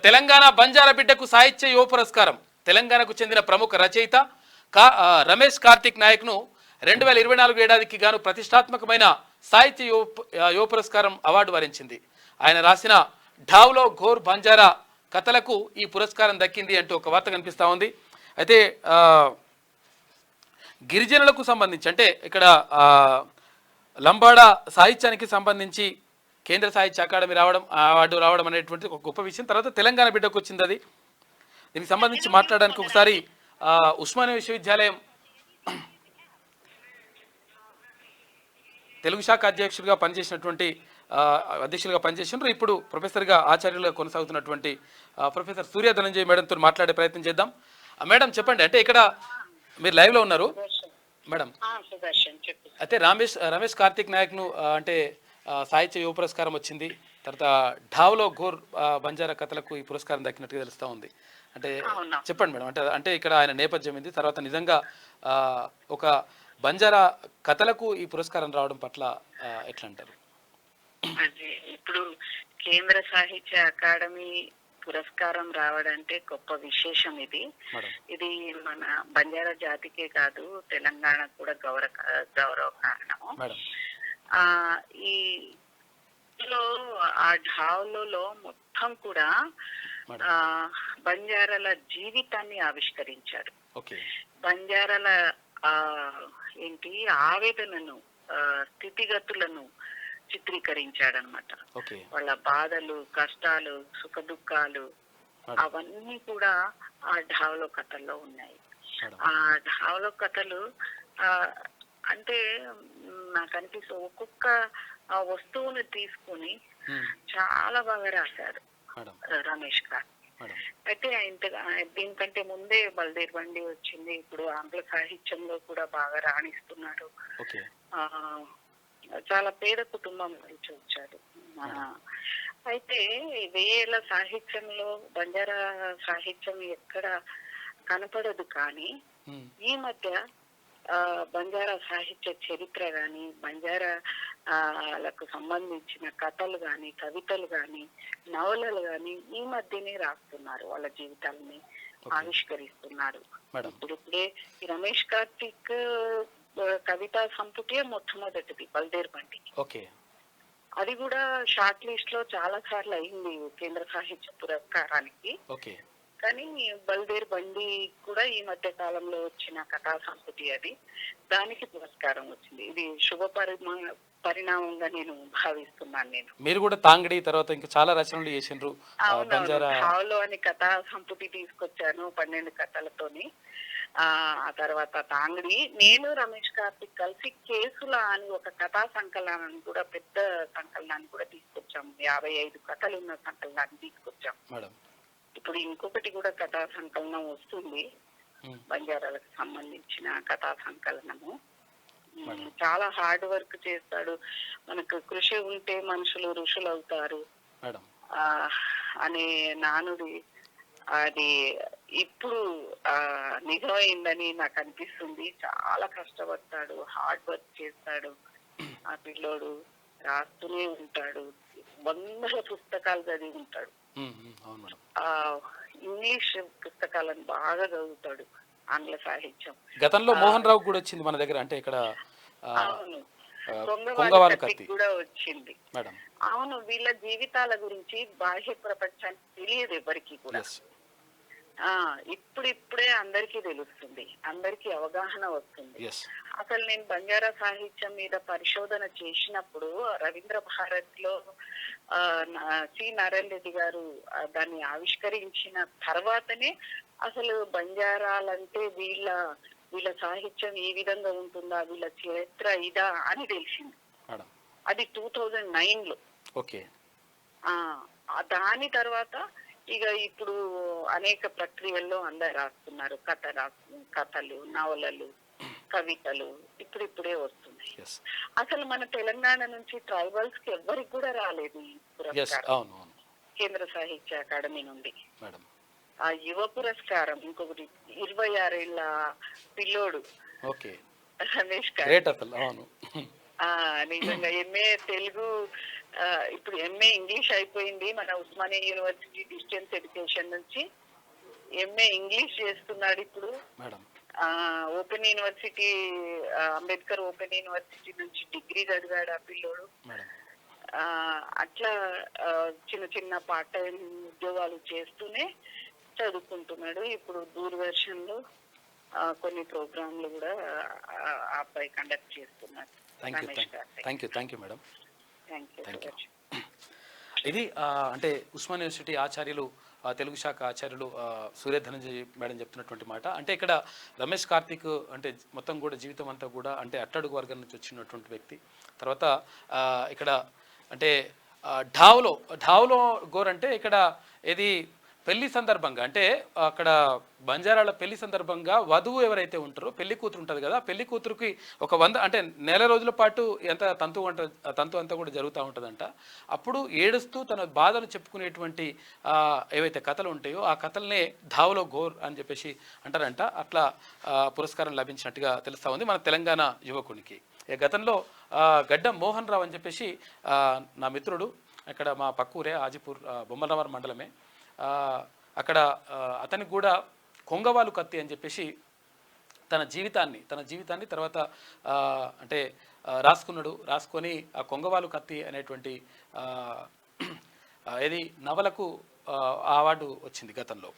తెలంగాణ బంజారా బిడ్డకు సాహిత్య యువ పురస్కారం. తెలంగాణకు చెందిన ప్రముఖ రచయిత రమేష్ కార్తిక్ నాయక్ను 2024 ఏడాదికి గాను ప్రతిష్టాత్మకమైన సాహిత్య యువ పురస్కారం అవార్డు వరించింది. ఆయన రాసిన ఢావ్లో ఘోర్ బంజారా కథలకు ఈ పురస్కారం దక్కింది అంటూ ఒక వార్త కనిపిస్తూ ఉంది. అయితే గిరిజనులకు సంబంధించి అంటే ఇక్కడ లంబాడా సాహిత్యానికి సంబంధించి కేంద్ర సాహిత్య అకాడమీ అవార్డు రావడం అనేటువంటి ఒక గొప్ప విషయం. తర్వాత తెలంగాణ బిడ్డకు వచ్చింది అది. దీనికి సంబంధించి మాట్లాడడానికి ఒకసారి ఉస్మానియా విశ్వవిద్యాలయం తెలుగు శాఖ అధ్యక్షులుగా పనిచేసినటువంటి అధ్యక్షులుగా పనిచేసినారు, ఇప్పుడు ప్రొఫెసర్గా ఆచార్యులుగా కొనసాగుతున్నటువంటి ప్రొఫెసర్ సూర్య ధనంజయ మేడంతో మాట్లాడే ప్రయత్నం చేద్దాం. మేడం చెప్పండి, అంటే ఇక్కడ మీరు లైవ్లో ఉన్నారు మేడం. అయితే రమేష్ కార్తిక్ నాయక్ను అంటే సాహిత్య యువ పురస్కారం వచ్చింది. తర్వాత ఢావ్లో ఘోర్ బంజారా కథలకు ఈ పురస్కారం దక్కినట్టుగా తెలుస్తూ ఉంది. అంటే చెప్పండి మేడం, అంటే ఇక్కడ ఆయన నేపథ్యం ఏంది, తర్వాత నిజంగా ఒక బంజారా కథలకు ఈ పురస్కారం రావడం పట్ల ఎట్లా అంటారు? ఇప్పుడు కేంద్ర సాహిత్య అకాడమీ పురస్కారం రావడంటే గొప్ప విశేషం. ఇది మన బంజారా జాతికే కాదు, తెలంగాణకు కూడా గౌరవ కారణము. ఈ ఆ ఢావ్లో మొత్తం కూడా బంజారాల జీవితాన్ని ఆవిష్కరించారు. బంజారాల ఆవేదనను, స్థితిగతులను చిత్రీకరించాడనమాట. వాళ్ళ బాధలు, కష్టాలు, సుఖ దుఃఖాలు అవన్నీ కూడా ఆ ఢావ్లో కథల్లో ఉన్నాయి. ఆ ఢావ్లో కథలు అంటే నాకు అనిపిస్తూ ఒక్కొక్క వస్తువుని తీసుకుని చాలా బాగా రాశారు రమేష్ గారు. అయితే దీనికంటే ముందే బల్దేర్ బండి వచ్చింది, ఇప్పుడు ఆంగ్ల సాహిత్యంలో కూడా బాగా రాణిస్తున్నాడు. చాలా పేద కుటుంబం నుంచి వచ్చాడు. అయితే వేల సాహిత్యంలో బంజారా సాహిత్యం ఎక్కడ కనపడదు, కానీ ఈ మధ్య బంజారా సాహిత్య చరిత్ర గాని, బంజారాలకు సంబంధించిన కథలు గాని, కవితలు గాని, నవలలు గాని ఈ మధ్యనే రాస్తున్నారు. వాళ్ళ జీవితాలని ఆవిష్కరిస్తున్నారు. ఇప్పుడే రమేష్ కార్తిక్ కవితా సంపుటే మొట్టమొదటిది బల్దేర్ బండి. అది కూడా షార్ట్ లిస్ట్ లో చాలా సార్లు అయింది కేంద్ర సాహిత్య పురస్కారానికి. కానీ బల్దేర్ బండి కూడా ఈ మధ్య కాలంలో వచ్చిన కథా సంస్కృతి, అది దానికి పురస్కారం వచ్చింది. ఇది శుభ పరిణామంగా నేను భావిస్తున్నాను. మీరు కూడా తాంగడి తర్వాత ఇంకా చాలా రచనలు చేసిండ్రు. హావ్లో అని కథా సంస్కృతి తీసుకొచ్చాను 12 కథలతోని. ఆ తర్వాత తాంగడి, నేను రమేష్ కార్తిక్ కలిసి కేసుల అని ఒక కథా సంకలనాన్ని కూడా, పెద్ద సంకలనాన్ని కూడా తీసుకొచ్చాము. 55 కథలు ఉన్న సంకలనాన్ని తీసుకొచ్చాం. ఇప్పుడు ఇంకొకటి కూడా కథా సంకలనం వస్తుంది, బంజారాలకు సంబంధించిన కథా సంకలనము. చాలా హార్డ్ వర్క్ చేస్తాడు. మనకు కృషి ఉంటే మనుషులు ఋషులు అవుతారు అనే నానుడి అది ఇప్పుడు నిజమైందని నాకు అనిపిస్తుంది. చాలా కష్టపడతాడు, హార్డ్ వర్క్ చేస్తాడు. ఆ పిల్లోడు రాస్తూనే ఉంటాడు, 100 పుస్తకాలు చదివి ఉంటాడు. ఇంగ్లీష్ పుస్తకాలను బాగా చదువుతాడు, ఆంగ్ల సాహిత్యం. గతంలో మోహన్ రావు కూడా వచ్చింది మన దగ్గర, అంటే ఇక్కడ కూడా వచ్చింది. అవును, వీళ్ళ జీవితాల గురించి బాహ్య ప్రపంచానికి తెలియదు ఎవరికి కూడా. ఇప్పుడిప్పుడే అందరికీ తెలుస్తుంది, అందరికీ అవగాహన వస్తుంది. అసలు నేను బంజారా సాహిత్యం మీద పరిశోధన చేసినప్పుడు రవీంద్ర భారతిలో సి నారాయణ రెడ్డి గారు దాన్ని ఆవిష్కరించిన తర్వాతనే అసలు బంజారాలంటే వీళ్ళ సాహిత్యం ఏ విధంగా ఉంటుందా, వీళ్ళ చరిత్ర ఇదా అని తెలిసింది. అది 2009లో. దాని తర్వాత ఇక ఇప్పుడు అనేక ప్రక్రియల్లో అందరు రాస్తున్నారు. కథలు, నవలలు, కవితలు ఇప్పుడిప్పుడే వస్తున్నాయి. అసలు మన తెలంగాణ నుంచి ట్రైబల్స్ కి ఎవరికి కూడా రాలేదు ఈ పురస్కారం కేంద్ర సాహిత్య అకాడమీ నుండి. ఆ యువ పురస్కారం ఇంకొకటి 26 ఏళ్ల పిల్లోడు రమేష్ గారు. నిజంగా ఎంఏ తెలుగు ఇప్పుడు ఎంఏ ఇంగ్లీష్ అయిపోయింది మన ఉస్మానియా యూనివర్సిటీ డిస్టెన్స్ ఎడ్యుకేషన్ నుంచి. ఎంఏ ఇంగ్లీష్ చేస్తున్నాడు ఇప్పుడు. Madam open university, Ambedkar open university నుంచి డిగ్రీ చదివాడు ఆ పిల్లోడు. మేడం అట్లా చిన్న చిన్న పార్ట్ టైం ఉద్యోగాలు చేస్తూనే చదువుకుంటున్నాడు. ఇప్పుడు దూరదర్శన్లో కొన్ని ప్రోగ్రాంలు కూడా ఆ అబ్బాయి కండక్ట్ చేస్తున్నారు. Thank you madam. Thank you. ఇది అంటే ఉస్మాన్ యూనివర్సిటీ ఆచార్యులు తెలుగు శాఖ ఆచార్యులు సూర్య ధనంజయ్ మేడం చెప్తున్నటువంటి మాట. అంటే ఇక్కడ రమేష్ కార్తిక్ అంటే మొత్తం కూడా జీవితం అంతా కూడా అంటే అట్టడుగు వర్గం నుంచి వచ్చినటువంటి వ్యక్తి. తర్వాత ఇక్కడ అంటే ఢావ్లో గోర్ అంటే ఇక్కడ ఏది పెళ్లి సందర్భంగా అంటే అక్కడ బంజారాల పెళ్లి సందర్భంగా వధువు ఎవరైతే ఉంటారో పెళ్లి కూతురు ఉంటుంది కదా, పెళ్లి కూతురుకి ఒక 100 అంటే నెల రోజుల పాటు ఎంత తంతు అంతా కూడా జరుగుతూ ఉంటుందంట. అప్పుడు ఏడుస్తూ తన బాధలు చెప్పుకునేటువంటి ఏవైతే కథలు ఉంటాయో ఆ కథలనే ధావలో గోర్ అని చెప్పేసి అంటారంట. అట్లా పురస్కారం లభించినట్టుగా తెలుస్తూ ఉంది మన తెలంగాణ యువకునికి. గతంలో గడ్డం మోహన్ రావు అని చెప్పేసి నా మిత్రుడు, ఇక్కడ మా పక్కూరే ఆజిపూర్ బొమ్మలవారి మండలమే, అక్కడ అతనికి కూడా కొంగవాలు కత్తి అని చెప్పేసి తన జీవితాన్ని తర్వాత అంటే రాసుకొని ఆ కొంగవాలు కత్తి అనేటువంటి ఏది నవలకు అవార్డు వచ్చింది గతంలో.